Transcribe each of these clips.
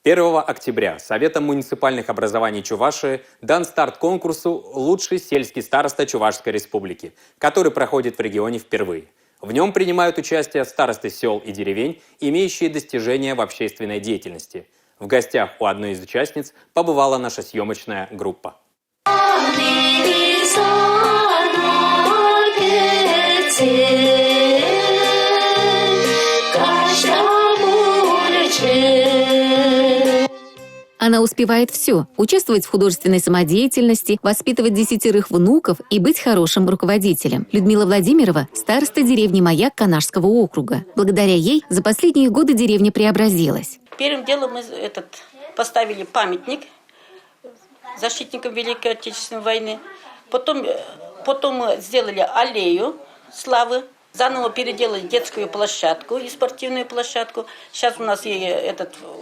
1 октября Советом муниципальных образований Чувашии дан старт конкурсу «Лучший сельский староста Чувашской республики», который проходит в регионе впервые. В нем принимают участие старосты сел и деревень, имеющие достижения в общественной деятельности. В гостях у одной из участниц побывала наша съемочная группа. Она успевает все – участвовать в художественной самодеятельности, воспитывать 10 внуков и быть хорошим руководителем. Людмила Владимирова – староста деревни Маяк Канашского округа. Благодаря ей за последние годы деревня преобразилась. Первым делом мы поставили памятник защитникам Великой Отечественной войны. Потом мы сделали аллею славы. Заново переделали детскую площадку и спортивную площадку. Сейчас у нас и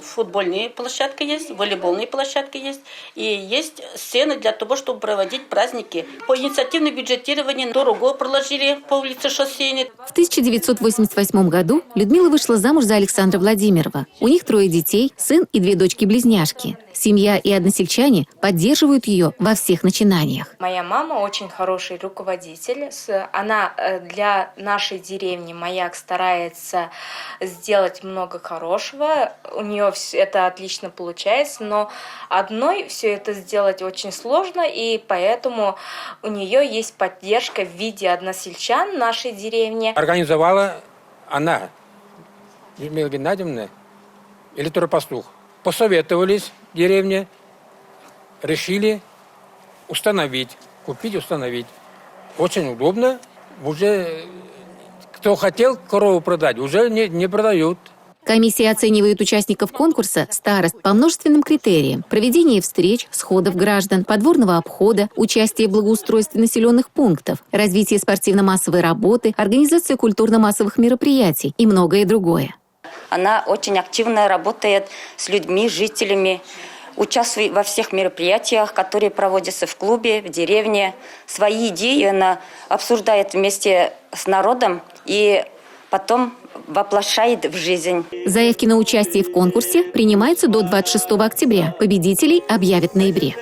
футбольная площадка есть, волейбольная площадка есть. И есть сцены для того, чтобы проводить праздники. По инициативному бюджетированию дорогу проложили по улице Шоссейной. В 1988 году Людмила вышла замуж за Александра Владимирова. У них 3 детей, сын и 2 дочки-близняшки. Семья и односельчане поддерживают ее во всех начинаниях. Моя мама очень хороший руководитель. Она для нашей деревни Маяк старается сделать много хорошего. У нее это отлично получается, но одной все это сделать очень сложно, и поэтому у нее есть поддержка в виде односельчан нашей деревни. Организовала она, Людмила Геннадьевна, электропастух. Посоветовались в деревне, решили купить, установить. Очень удобно. Уже кто хотел корову продать, уже не продают. Комиссия оценивает участников конкурса старост по множественным критериям: проведение встреч, сходов граждан, подворного обхода, участие в благоустройстве населенных пунктов, развитие спортивно-массовой работы, организация культурно-массовых мероприятий и многое другое. Она очень активно работает с людьми, жителями, участвует во всех мероприятиях, которые проводятся в клубе, в деревне. Свои идеи она обсуждает вместе с народом и потом воплощает в жизнь. Заявки на участие в конкурсе принимаются до 26 октября. Победителей объявят в ноябре.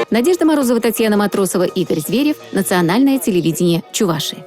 Надежда Морозова, Татьяна Матросова, Игорь Зверев. Национальное телевидение Чувашии.